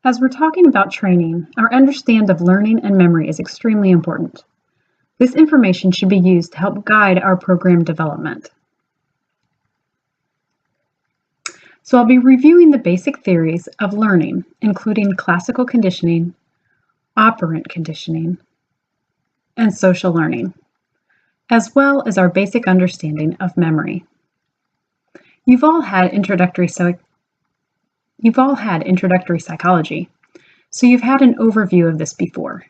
As we're talking about training, our understanding of learning and memory is extremely important. This information should be used to help guide our program development. So I'll be reviewing the basic theories of learning, including classical conditioning, operant conditioning, and social learning, as well as our basic understanding of memory. You've all had introductory psychology, so you've had an overview of this before.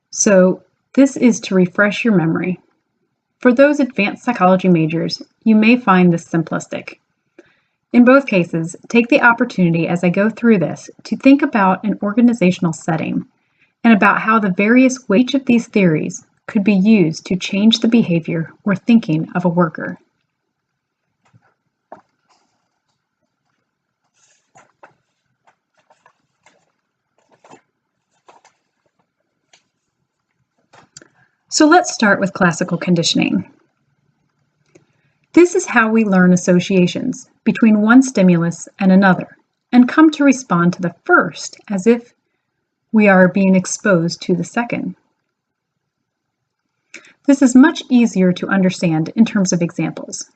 So this is to refresh your memory. For those advanced psychology majors, you may find this simplistic. In both cases, take the opportunity as I go through this to think about an organizational setting and about how the various weights of these theories could be used to change the behavior or thinking of a worker. So let's start with classical conditioning. This is how we learn associations between one stimulus and another and come to respond to the first as if we are being exposed to the second. This is much easier to understand in terms of examples.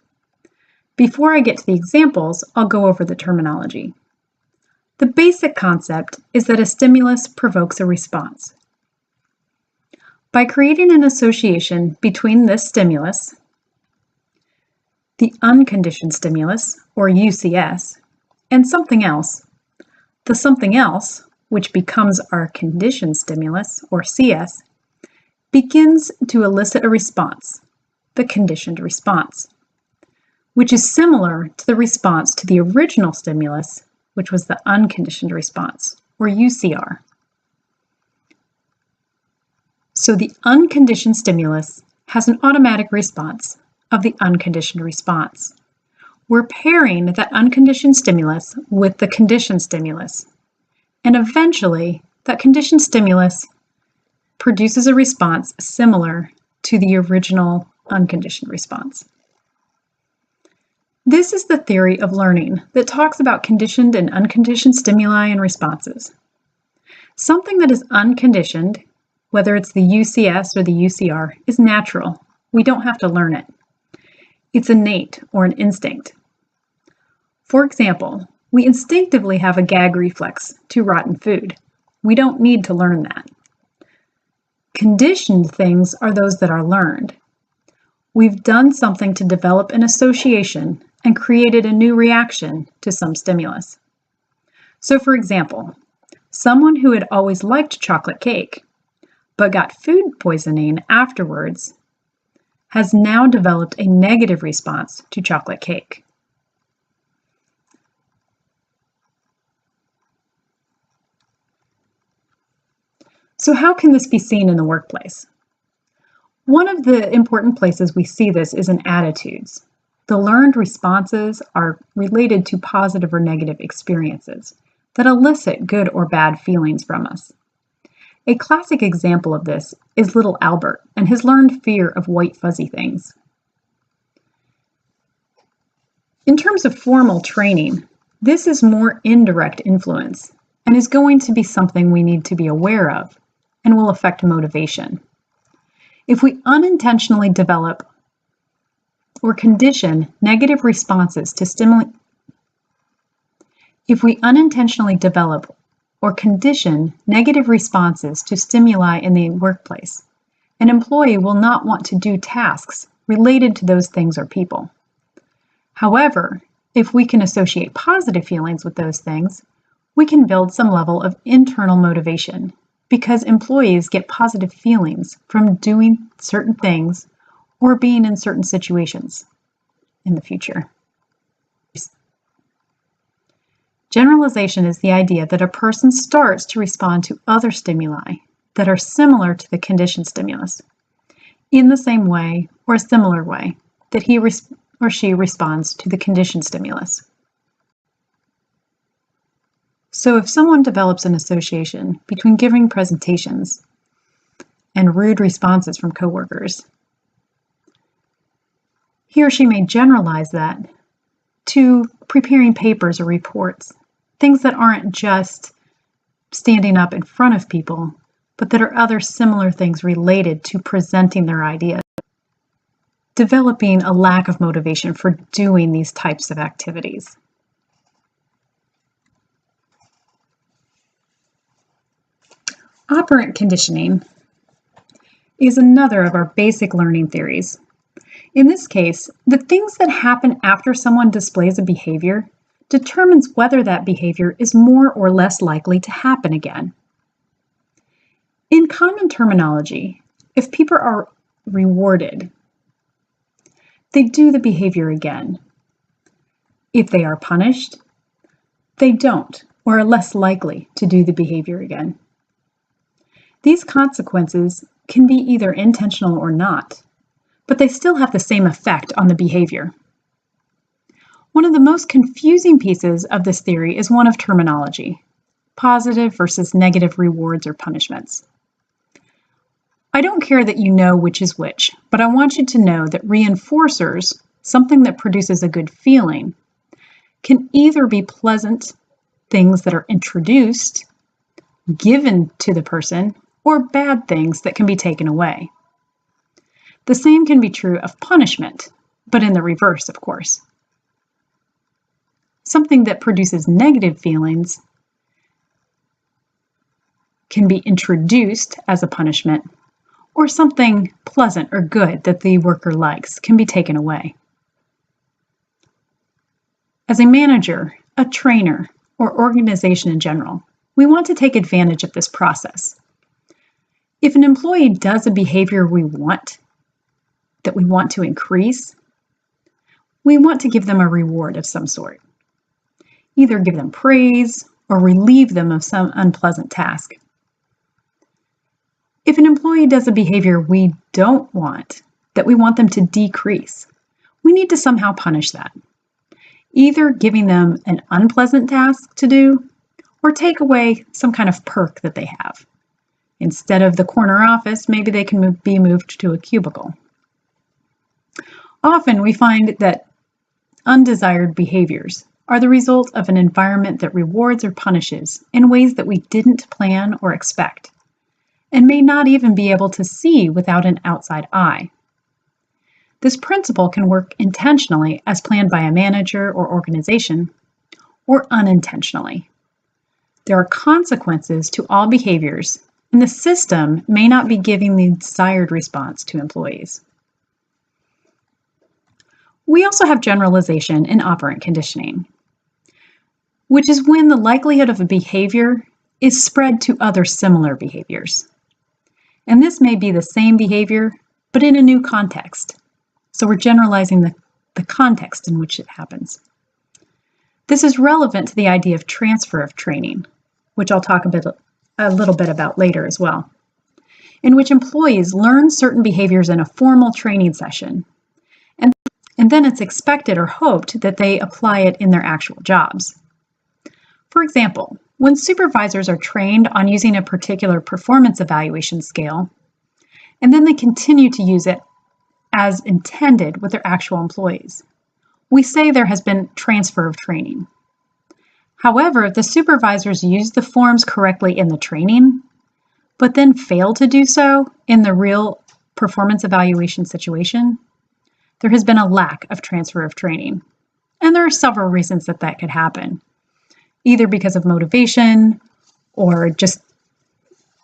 Before I get to the examples, I'll go over the terminology. The basic concept is that a stimulus provokes a response. By creating an association between this stimulus, the unconditioned stimulus, or UCS, and something else, the something else, which becomes our conditioned stimulus, or CS, begins to elicit a response, the conditioned response, which is similar to the response to the original stimulus, which was the unconditioned response, or UCR. So the unconditioned stimulus has an automatic response of the unconditioned response. We're pairing that unconditioned stimulus with the conditioned stimulus, and eventually that conditioned stimulus produces a response similar to the original unconditioned response. This is the theory of learning that talks about conditioned and unconditioned stimuli and responses. Something that is unconditioned, whether it's the UCS or the UCR, is natural. We don't have to learn it. It's innate or an instinct. For example, we instinctively have a gag reflex to rotten food. We don't need to learn that. Conditioned things are those that are learned. We've done something to develop an association and created a new reaction to some stimulus. So for example, someone who had always liked chocolate cake, but got food poisoning afterwards, has now developed a negative response to chocolate cake. So how can this be seen in the workplace? One of the important places we see this is in attitudes. The learned responses are related to positive or negative experiences that elicit good or bad feelings from us. A classic example of this is little Albert and his learned fear of white fuzzy things. In terms of formal training, this is more indirect influence and is going to be something we need to be aware of and will affect motivation. If we unintentionally develop or condition negative responses to stimuli in the workplace, an employee will not want to do tasks related to those things or people. However, if we can associate positive feelings with those things, we can build some level of internal motivation because employees get positive feelings from doing certain things or being in certain situations in the future. Generalization is the idea that a person starts to respond to other stimuli that are similar to the conditioned stimulus in the same way or a similar way that he or she responds to the conditioned stimulus. So if someone develops an association between giving presentations and rude responses from coworkers, he or she may generalize that to preparing papers or reports, things that aren't just standing up in front of people, but that are other similar things related to presenting their ideas. Developing a lack of motivation for doing these types of activities. Operant conditioning is another of our basic learning theories. In this case, the things that happen after someone displays a behavior determines whether that behavior is more or less likely to happen again. In common terminology, if people are rewarded, they do the behavior again. If they are punished, they don't, or are less likely to do the behavior again. These consequences can be either intentional or not, but they still have the same effect on the behavior. One of the most confusing pieces of this theory is one of terminology, positive versus negative rewards or punishments. I don't care that you know which is which, but I want you to know that reinforcers, something that produces a good feeling, can either be pleasant things that are introduced, given to the person, or bad things that can be taken away. The same can be true of punishment, but in the reverse, of course. Something that produces negative feelings can be introduced as a punishment, or something pleasant or good that the worker likes can be taken away. As a manager, a trainer, or organization in general, we want to take advantage of this process. If an employee does a behavior that we want to increase, we want to give them a reward of some sort. Either give them praise or relieve them of some unpleasant task. If an employee does a behavior we don't want, that we want them to decrease, we need to somehow punish that. Either giving them an unpleasant task to do or take away some kind of perk that they have. Instead of the corner office, maybe they can be moved to a cubicle. Often we find that undesired behaviors are the result of an environment that rewards or punishes in ways that we didn't plan or expect, and may not even be able to see without an outside eye. This principle can work intentionally as planned by a manager or organization, or unintentionally. There are consequences to all behaviors, and the system may not be giving the desired response to employees. We also have generalization in operant conditioning, which is when the likelihood of a behavior is spread to other similar behaviors. And this may be the same behavior, but in a new context. So we're generalizing the context in which it happens. This is relevant to the idea of transfer of training, which I'll talk a little bit about later as well, in which employees learn certain behaviors in a formal training session, and then it's expected or hoped that they apply it in their actual jobs. For example, when supervisors are trained on using a particular performance evaluation scale, and then they continue to use it as intended with their actual employees, we say there has been transfer of training. However, if the supervisors use the forms correctly in the training, but then fail to do so in the real performance evaluation situation, there has been a lack of transfer of training. And there are several reasons that could happen, either because of motivation or just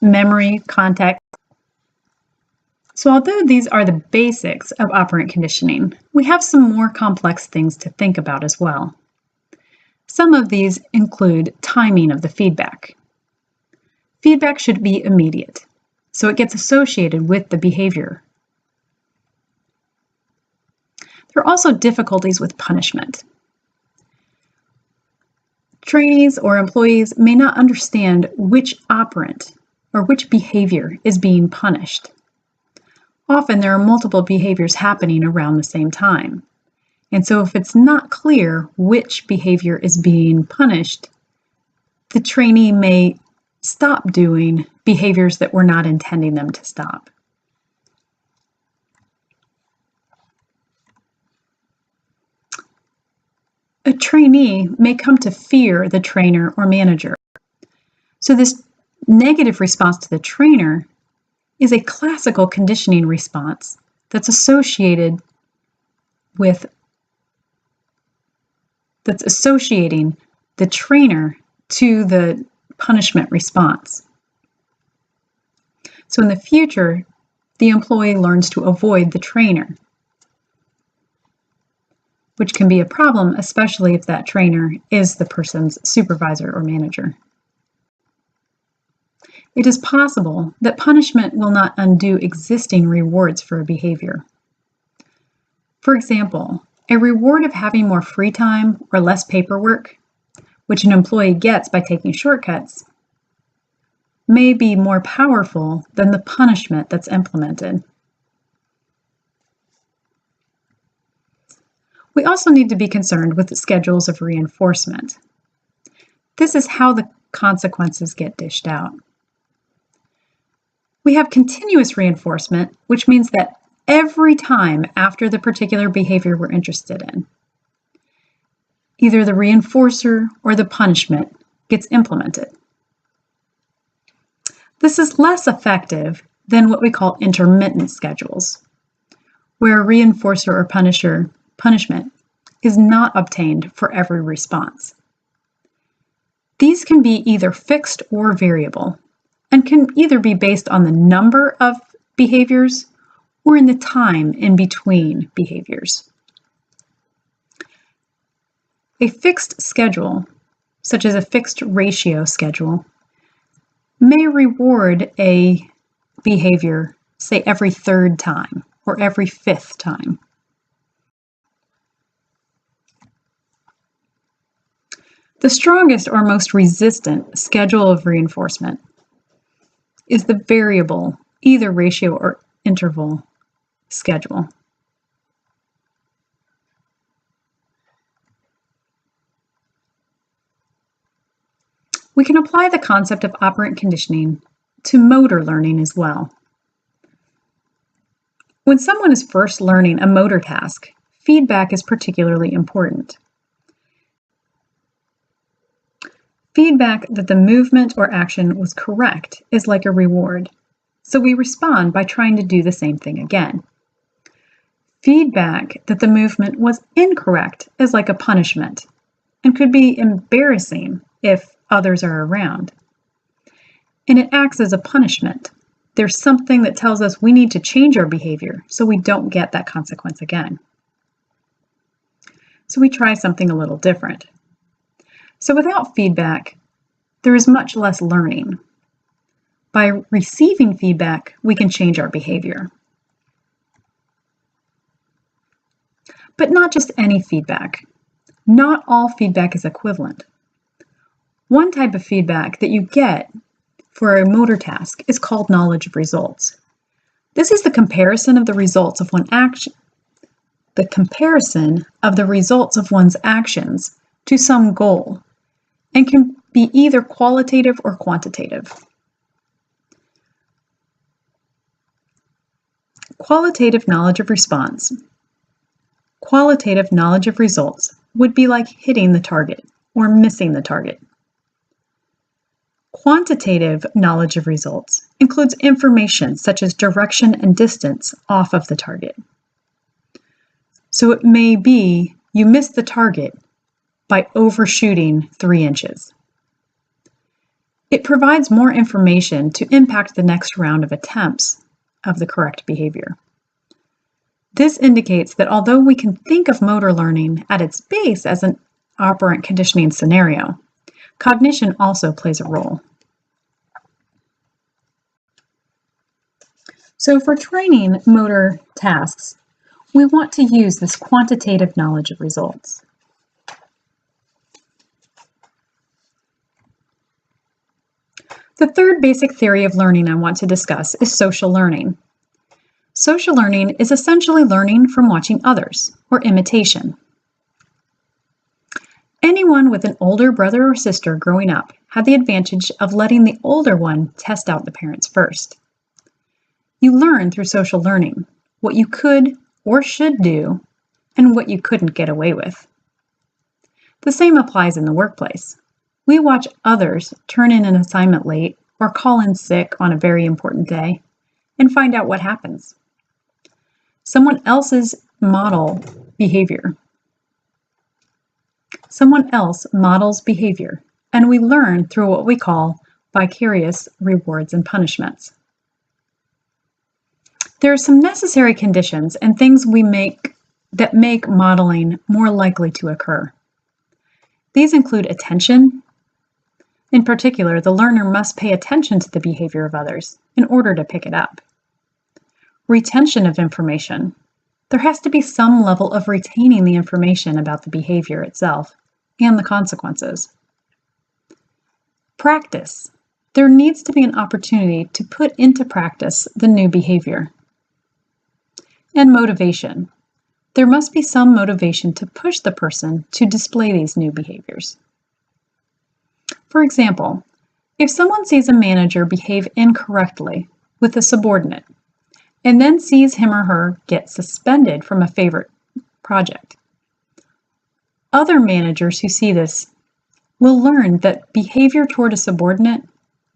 memory, context. So although these are the basics of operant conditioning, we have some more complex things to think about as well. Some of these include timing of the feedback. Feedback should be immediate, so it gets associated with the behavior. There are also difficulties with punishment. Trainees or employees may not understand which operant or which behavior is being punished. Often there are multiple behaviors happening around the same time. And so if it's not clear which behavior is being punished, the trainee may stop doing behaviors that we're not intending them to stop. A trainee may come to fear the trainer or manager. So this negative response to the trainer is a classical conditioning response that's associating the trainer to the punishment response. So in the future, the employee learns to avoid the trainer, which can be a problem, especially if that trainer is the person's supervisor or manager. It is possible that punishment will not undo existing rewards for a behavior. For example, a reward of having more free time or less paperwork, which an employee gets by taking shortcuts, may be more powerful than the punishment that's implemented. We also need to be concerned with the schedules of reinforcement. This is how the consequences get dished out. We have continuous reinforcement, which means that every time after the particular behavior we're interested in, either the reinforcer or the punishment gets implemented. This is less effective than what we call intermittent schedules, where a reinforcer or punishment is not obtained for every response. These can be either fixed or variable, and can either be based on the number of behaviors or in the time in between behaviors. A fixed schedule, such as a fixed ratio schedule, may reward a behavior, say every third time or every fifth time. The strongest or most resistant schedule of reinforcement is the variable, either ratio or interval schedule. We can apply the concept of operant conditioning to motor learning as well. When someone is first learning a motor task, feedback is particularly important. Feedback that the movement or action was correct is like a reward, so we respond by trying to do the same thing again. Feedback that the movement was incorrect is like a punishment and could be embarrassing if others are around. And it acts as a punishment. There's something that tells us we need to change our behavior so we don't get that consequence again. So we try something a little different. So without feedback, there is much less learning. By receiving feedback, we can change our behavior. But not just any feedback. Not all feedback is equivalent. One type of feedback that you get for a motor task is called knowledge of results. This is the comparison of the results of one action, the comparison of the results of one's actions to some goal, and can be either qualitative or quantitative. Qualitative knowledge of response. Qualitative knowledge of results would be like hitting the target or missing the target. Quantitative knowledge of results includes information such as direction and distance off of the target. So it may be you missed the target by overshooting 3 inches. It provides more information to impact the next round of attempts of the correct behavior. This indicates that although we can think of motor learning at its base as an operant conditioning scenario, cognition also plays a role. So for training motor tasks, we want to use this quantitative knowledge of results. The third basic theory of learning I want to discuss is social learning. Social learning is essentially learning from watching others, or imitation. Anyone with an older brother or sister growing up had the advantage of letting the older one test out the parents first. You learn through social learning what you could or should do and what you couldn't get away with. The same applies in the workplace. We watch others turn in an assignment late or call in sick on a very important day and find out what happens. Someone else's behavior. Someone else models behavior, and we learn through what we call vicarious rewards and punishments. There are some necessary conditions and things that make modeling more likely to occur. These include attention. In particular, the learner must pay attention to the behavior of others in order to pick it up. Retention of information. There has to be some level of retaining the information about the behavior itself and the consequences. Practice. There needs to be an opportunity to put into practice the new behavior. And motivation. There must be some motivation to push the person to display these new behaviors. For example, if someone sees a manager behave incorrectly with a subordinate and then sees him or her get suspended from a favorite project, other managers who see this will learn that behavior toward a subordinate,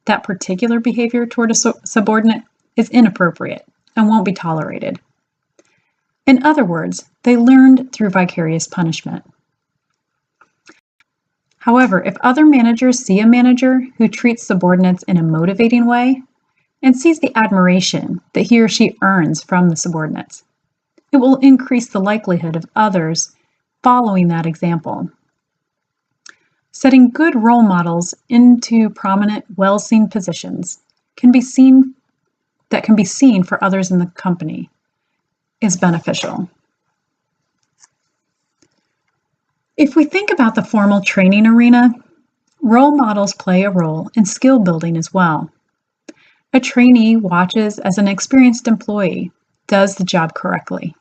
that particular behavior toward a subordinate, is inappropriate and won't be tolerated. In other words, they learned through vicarious punishment. However, if other managers see a manager who treats subordinates in a motivating way and sees the admiration that he or she earns from the subordinates, it will increase the likelihood of others following that example. Setting good role models into prominent, well-seen positions can be seen for others in the company is beneficial. If we think about the formal training arena, role models play a role in skill building as well. A trainee watches as an experienced employee does the job correctly.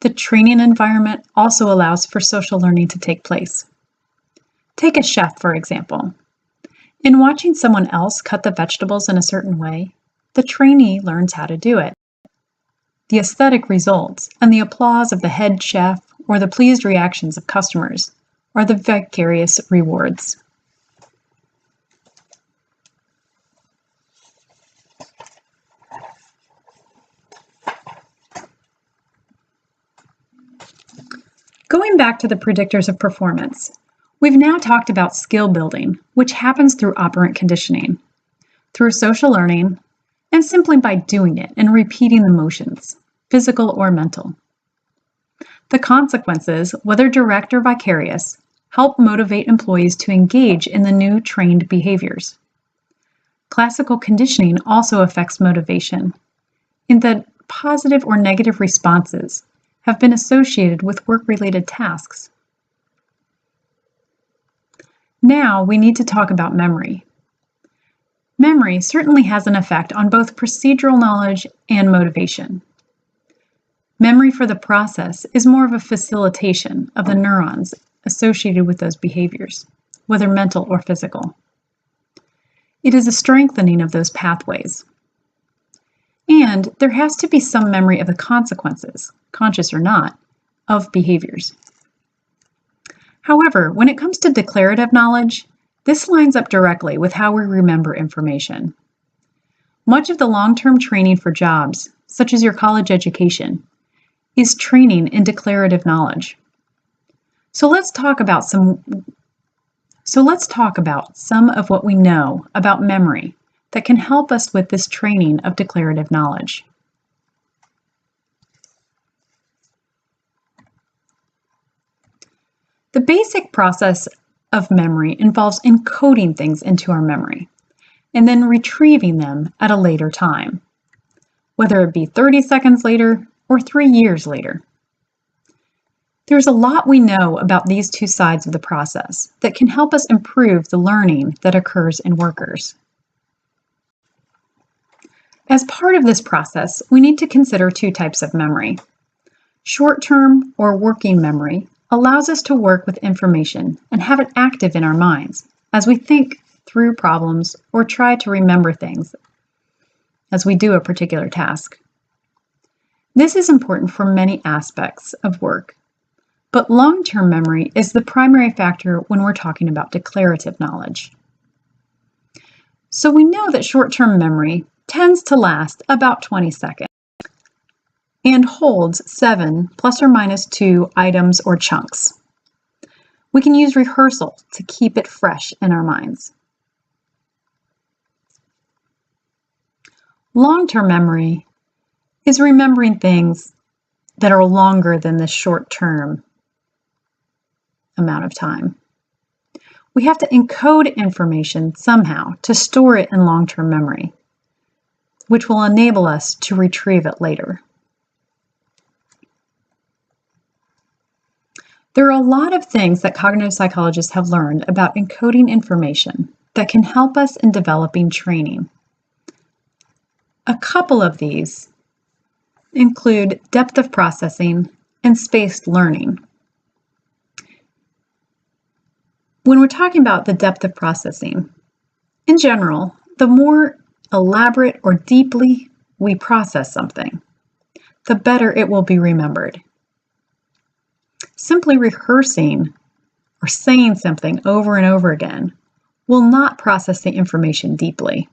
The training environment also allows for social learning to take place. Take a chef, for example. In watching someone else cut the vegetables in a certain way, the trainee learns how to do it. The aesthetic results and the applause of the head chef or the pleased reactions of customers are the vicarious rewards. Going back to the predictors of performance, we've now talked about skill building, which happens through operant conditioning, through social learning, and simply by doing it and repeating the motions, physical or mental. The consequences, whether direct or vicarious, help motivate employees to engage in the new trained behaviors. Classical conditioning also affects motivation, in that positive or negative responses have been associated with work-related tasks. Now we need to talk about memory. Memory certainly has an effect on both procedural knowledge and motivation. Memory for the process is more of a facilitation of the neurons associated with those behaviors, whether mental or physical. It is a strengthening of those pathways. And there has to be some memory of the consequences, conscious or not, of behaviors. However, when it comes to declarative knowledge, this lines up directly with how we remember information. Much of the long-term training for jobs, such as your college education, is training in declarative knowledge. So let's talk about some of what we know about memory that can help us with this training of declarative knowledge. The basic process of memory involves encoding things into our memory and then retrieving them at a later time, whether it be 30 seconds later or 3 years later. There's a lot we know about these two sides of the process that can help us improve the learning that occurs in workers. As part of this process, we need to consider two types of memory. Short-term or working memory allows us to work with information and have it active in our minds as we think through problems or try to remember things as we do a particular task. This is important for many aspects of work, but long-term memory is the primary factor when we're talking about declarative knowledge. So we know that short-term memory tends to last about 20 seconds and holds 7 plus or minus 2 items or chunks. We can use rehearsal to keep it fresh in our minds. Long-term memory is remembering things that are longer than the short-term amount of time. We have to encode information somehow to store it in long-term memory, which will enable us to retrieve it later. There are a lot of things that cognitive psychologists have learned about encoding information that can help us in developing training. A couple of these include depth of processing and spaced learning. When we're talking about the depth of processing, in general, the more elaborate or deeply we process something, the better it will be remembered. Simply rehearsing or saying something over and over again will not process the information deeply.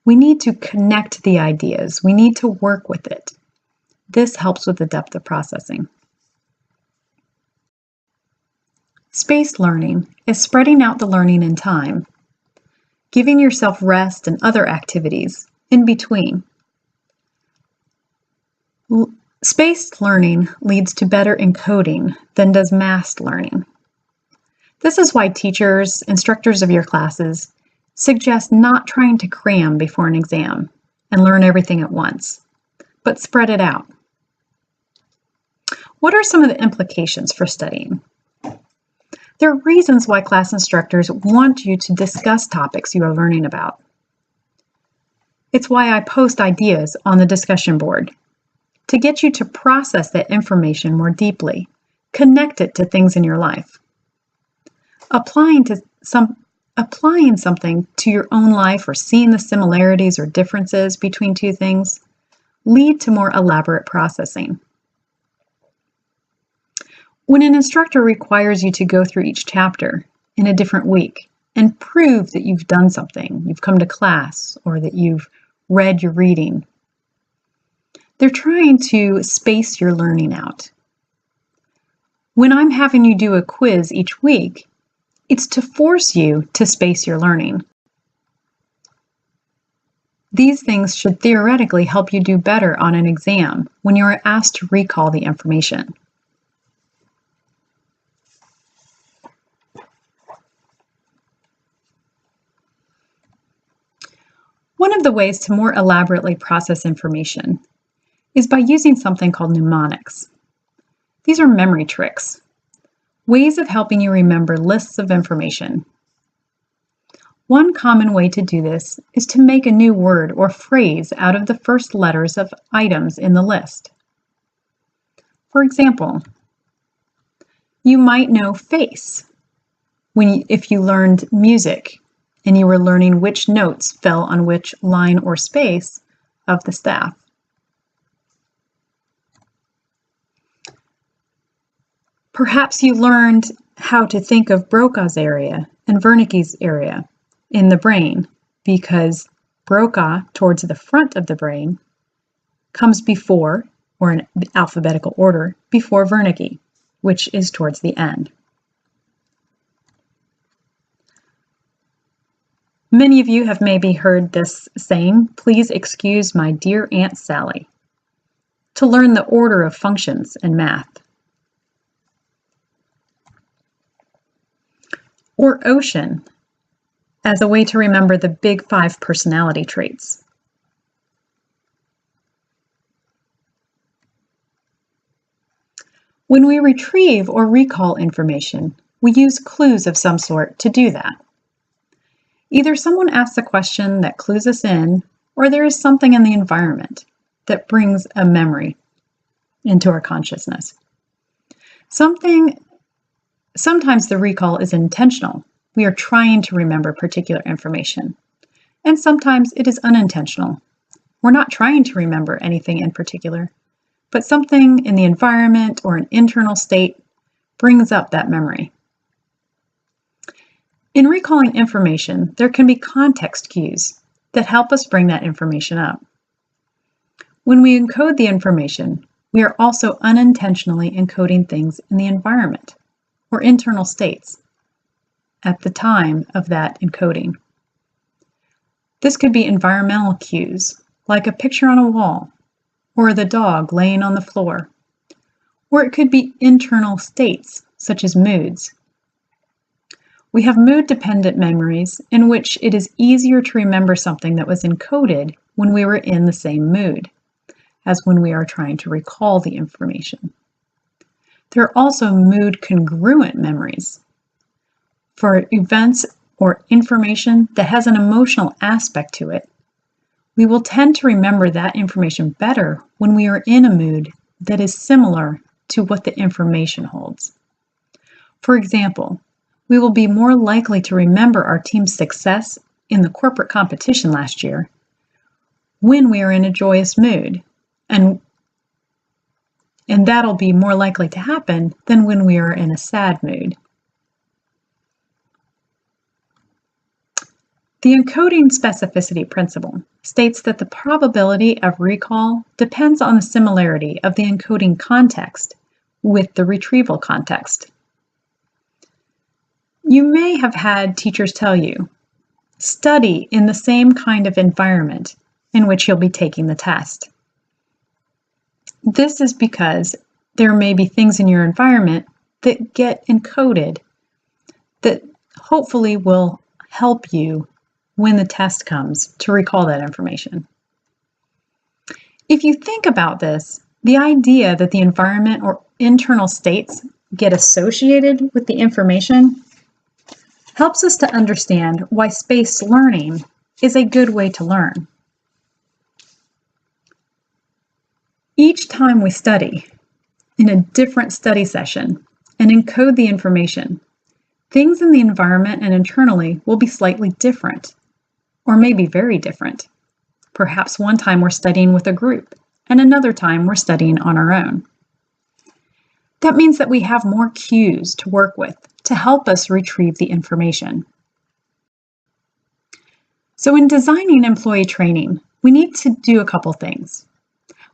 We need to connect the ideas. We need to work with it. This helps with the depth of processing. Spaced learning is spreading out the learning in time, giving yourself rest and other activities in between. Spaced learning leads to better encoding than does massed learning. This is why teachers, instructors of your classes, suggest not trying to cram before an exam and learn everything at once, but spread it out. What are some of the implications for studying? There are reasons why class instructors want you to discuss topics you are learning about. It's why I post ideas on the discussion board, to get you to process that information more deeply, connect it to things in your life. Applying something to your own life or seeing the similarities or differences between two things lead to more elaborate processing. When an instructor requires you to go through each chapter in a different week and prove that you've done something, you've come to class, or that you've read your reading, they're trying to space your learning out. When I'm having you do a quiz each week, it's to force you to space your learning. These things should theoretically help you do better on an exam when you are asked to recall the information. One of the ways to more elaborately process information is by using something called mnemonics. These are memory tricks, ways of helping you remember lists of information. One common way to do this is to make a new word or phrase out of the first letters of items in the list. For example, you might know face if you learned music and you were learning which notes fell on which line or space of the staff. Perhaps you learned how to think of Broca's area and Wernicke's area in the brain because Broca, towards the front of the brain, comes before, or in alphabetical order, before Wernicke, which is towards the end. Many of you have maybe heard this saying, "Please excuse my dear Aunt Sally," to learn the order of functions in math. Or ocean, as a way to remember the big 5 personality traits. When we retrieve or recall information, we use clues of some sort to do that. Either someone asks a question that clues us in, or there is something in the environment that brings a memory into our consciousness. Sometimes the recall is intentional. We are trying to remember particular information. And sometimes it is unintentional. We're not trying to remember anything in particular, but something in the environment or an internal state brings up that memory. In recalling information, there can be context cues that help us bring that information up. When we encode the information, we are also unintentionally encoding things in the environment or internal states at the time of that encoding. This could be environmental cues, like a picture on a wall, or the dog laying on the floor, or it could be internal states, such as moods. We have mood-dependent memories in which it is easier to remember something that was encoded when we were in the same mood as when we are trying to recall the information. There are also mood-congruent memories. For events or information that has an emotional aspect to it, we will tend to remember that information better when we are in a mood that is similar to what the information holds. For example, we will be more likely to remember our team's success in the corporate competition last year when we are in a joyous mood, and that'll be more likely to happen than when we are in a sad mood. The encoding specificity principle states that the probability of recall depends on the similarity of the encoding context with the retrieval context. You may have had teachers tell you, study in the same kind of environment in which you'll be taking the test. This is because there may be things in your environment that get encoded that hopefully will help you when the test comes to recall that information. If you think about this, the idea that the environment or internal states get associated with the information helps us to understand why spaced learning is a good way to learn. Each time we study in a different study session and encode the information, things in the environment and internally will be slightly different, or maybe very different. Perhaps one time we're studying with a group, and another time we're studying on our own. That means that we have more cues to work with to help us retrieve the information. So in designing employee training, we need to do a couple things.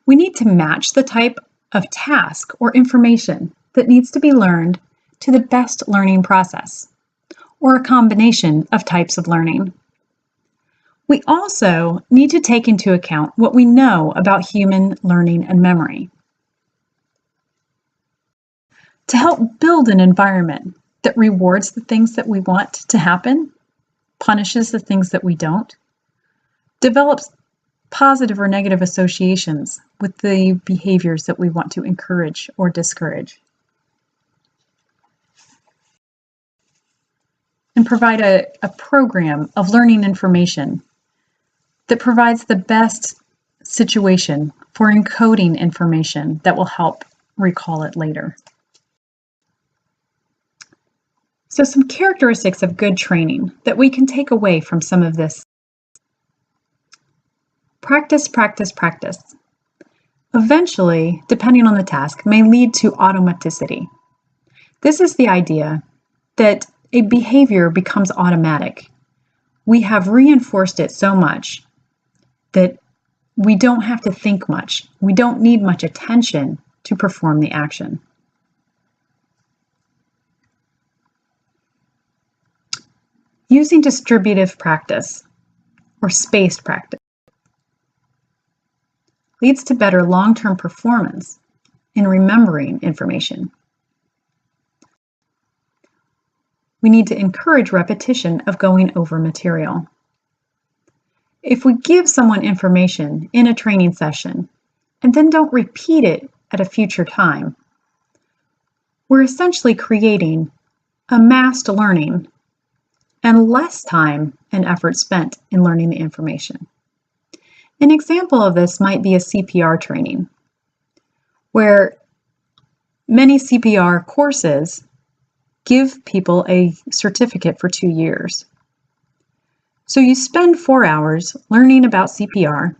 We need to match the type of task or information that needs to be learned to the best learning process, or a combination of types of learning. We also need to take into account what we know about human learning and memory. To help build an environment that rewards the things that we want to happen, punishes the things that we don't, develops positive or negative associations with the behaviors that we want to encourage or discourage, and provide a program of learning information that provides the best situation for encoding information that will help recall it later. So some characteristics of good training that we can take away from some of this. Practice, practice, practice. Eventually, depending on the task, may lead to automaticity. This is the idea that a behavior becomes automatic. We have reinforced it so much that we don't have to think much. We don't need much attention to perform the action. Using distributive practice or spaced practice leads to better long-term performance in remembering information. We need to encourage repetition of going over material. If we give someone information in a training session and then don't repeat it at a future time, we're essentially creating a massed learning and less time and effort spent in learning the information. An example of this might be a CPR training, where many CPR courses give people a certificate for 2 years. So you spend 4 hours learning about CPR,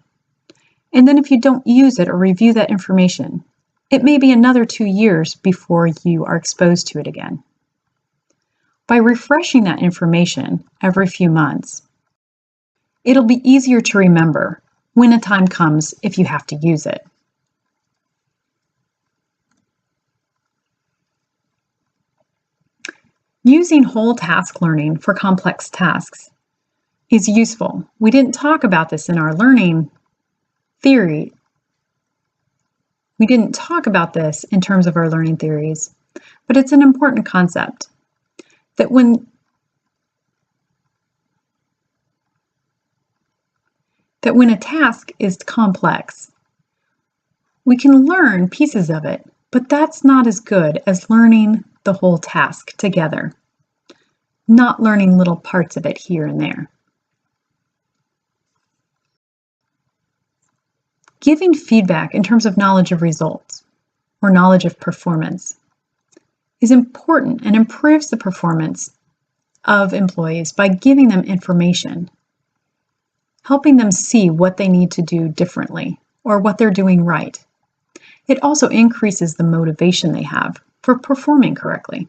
And then if you don't use it or review that information, it may be another 2 years before you are exposed to it again. By refreshing that information every few months, it'll be easier to remember when a time comes if you have to use it. Using whole task learning for complex tasks is useful. We didn't talk about this in our learning theory. We didn't talk about this in terms of our learning theories, but it's an important concept that when a task is complex, we can learn pieces of it, but that's not as good as learning the whole task together, not learning little parts of it here and there. Giving feedback in terms of knowledge of results or knowledge of performance is important and improves the performance of employees by giving them information, helping them see what they need to do differently or what they're doing right. It also increases the motivation they have for performing correctly.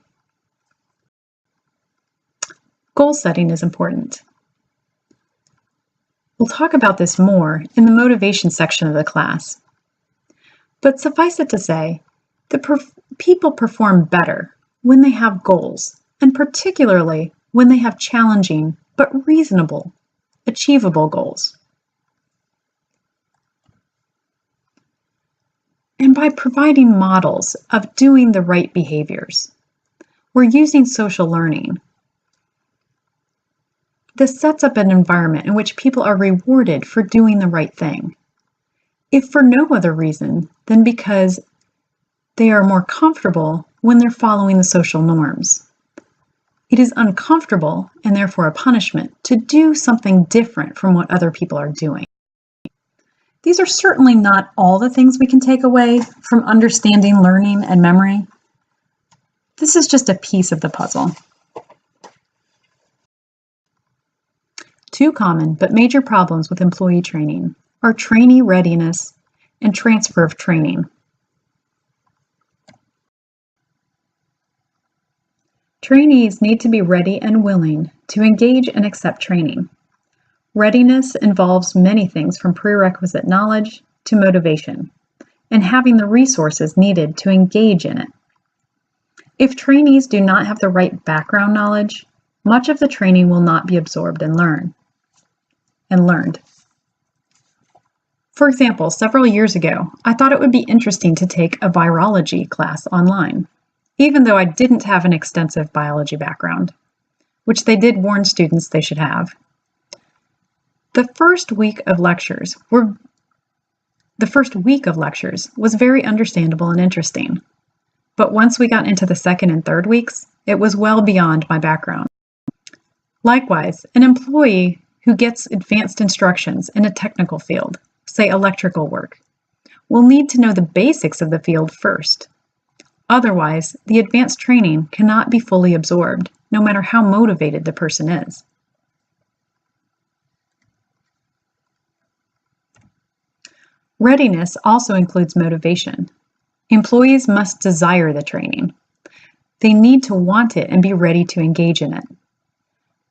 Goal setting is important. We'll talk about this more in the motivation section of the class. But suffice it to say that people perform better when they have goals, and particularly when they have challenging but reasonable, achievable goals. And by providing models of doing the right behaviors, we're using social learning. This sets up an environment in which people are rewarded for doing the right thing, if for no other reason than because they are more comfortable when they're following the social norms. It is uncomfortable, and therefore a punishment, to do something different from what other people are doing. These are certainly not all the things we can take away from understanding learning and memory. This is just a piece of the puzzle. Two common but major problems with employee training are trainee readiness and transfer of training. Trainees need to be ready and willing to engage and accept training. Readiness involves many things from prerequisite knowledge to motivation, and having the resources needed to engage in it. If trainees do not have the right background knowledge, much of the training will not be absorbed and learned. For example, several years ago, I thought it would be interesting to take a virology class online, even though I didn't have an extensive biology background, which they did warn students they should have. The first week of lectures was very understandable and interesting, but once we got into the second and third weeks, it was well beyond my background. Likewise, an employee who gets advanced instructions in a technical field, say electrical work, will need to know the basics of the field first. Otherwise, the advanced training cannot be fully absorbed, no matter how motivated the person is. Readiness also includes motivation. Employees must desire the training. They need to want it and be ready to engage in it.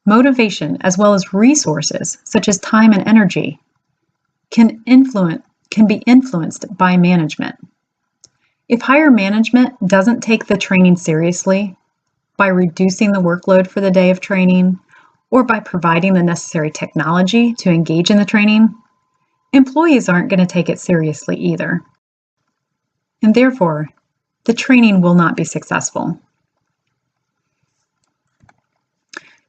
Motivation, as well as resources such as time and energy, can be influenced by management. If higher management doesn't take the training seriously by reducing the workload for the day of training or by providing the necessary technology to engage in the training, employees aren't going to take it seriously either. And therefore, the training will not be successful.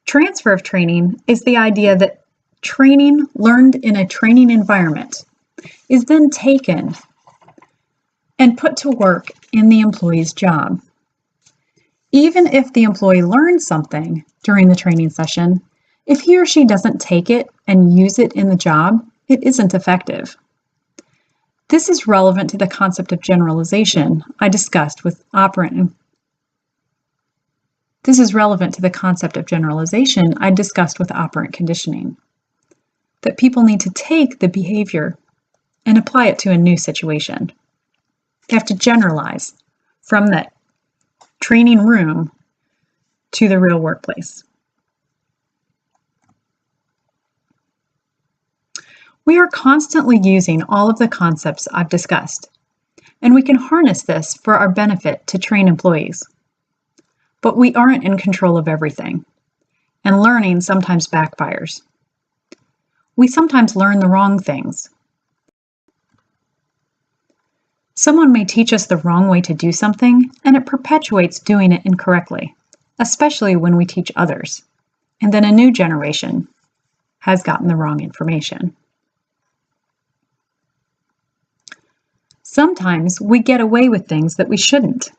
Transfer of training is the idea that training learned in a training environment is then taken and put to work in the employee's job. Even if the employee learns something during the training session, if he or she doesn't take it and use it in the job, it isn't effective. This is relevant to the concept of generalization I discussed with operant conditioning, that people need to take the behavior and apply it to a new situation. You have to generalize from that training room to the real workplace. We are constantly using all of the concepts I've discussed, and we can harness this for our benefit to train employees. But we aren't in control of everything, and learning sometimes backfires. We sometimes learn the wrong things. Someone may teach us the wrong way to do something, and it perpetuates doing it incorrectly, especially when we teach others. And then a new generation has gotten the wrong information. Sometimes we get away with things that we shouldn't.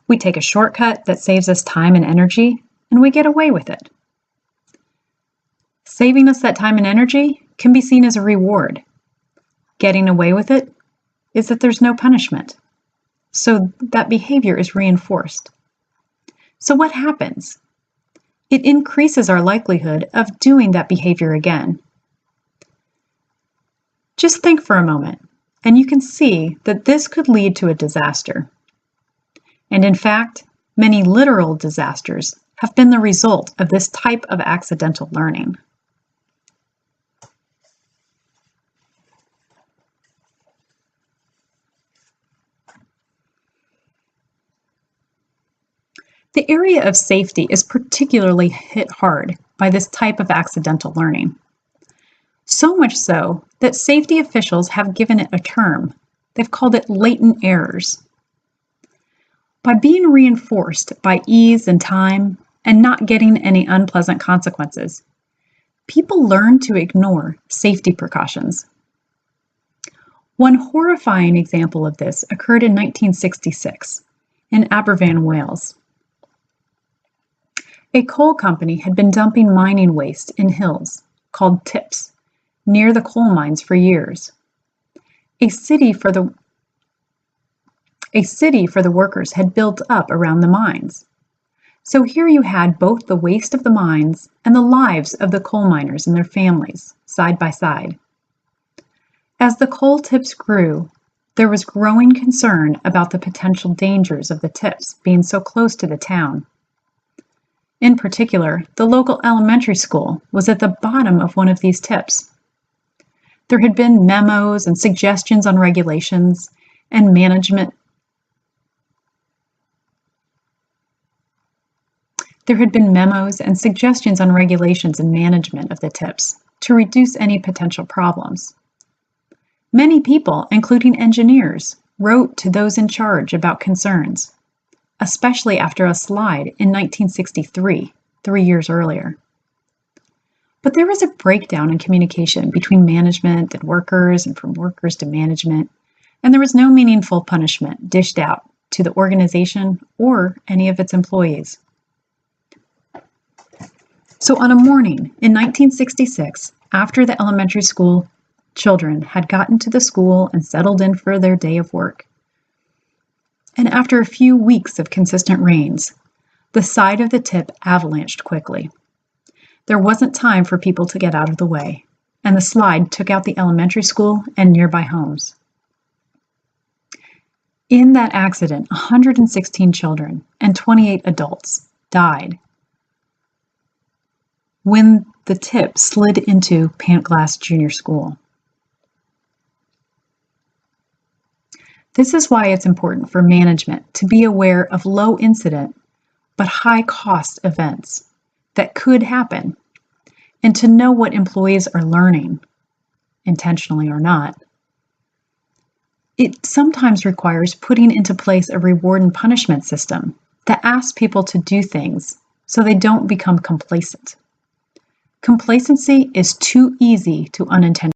We take a shortcut that saves us time and energy, and we get away with it. Saving us that time and energy can be seen as a reward. Getting away with it is that there's no punishment, so that behavior is reinforced. So what happens? It increases our likelihood of doing that behavior again. Just think for a moment, and you can see that this could lead to a disaster. And in fact, many literal disasters have been the result of this type of accidental learning. The area of safety is particularly hit hard by this type of accidental learning. So much so that safety officials have given it a term. They've called it latent errors. By being reinforced by ease and time and not getting any unpleasant consequences, people learn to ignore safety precautions. One horrifying example of this occurred in 1966 in Aberfan, Wales. A coal company had been dumping mining waste in hills, called tips, near the coal mines for years. A city for the workers had built up around the mines. So here you had both the waste of the mines and the lives of the coal miners and their families, side by side. As the coal tips grew, there was growing concern about the potential dangers of the tips being so close to the town. In particular, the local elementary school was at the bottom of one of these tips. There had been memos and suggestions on regulations and management. There had been memos and suggestions on regulations and management of the tips to reduce any potential problems. Many people, including engineers, wrote to those in charge about concerns, especially after a slide in 1963, 3 years earlier. But there was a breakdown in communication between management and workers and from workers to management, and there was no meaningful punishment dished out to the organization or any of its employees. So on a morning in 1966, after the elementary school children had gotten to the school and settled in for their day of work, and after a few weeks of consistent rains, the side of the tip avalanched quickly. There wasn't time for people to get out of the way, and the slide took out the elementary school and nearby homes. In that accident, 116 children and 28 adults died when the tip slid into Pantglass Junior School. This is why it's important for management to be aware of low incident but high cost events that could happen, and to know what employees are learning, intentionally or not. It sometimes requires putting into place a reward and punishment system that asks people to do things so they don't become complacent. Complacency is too easy to unintentionally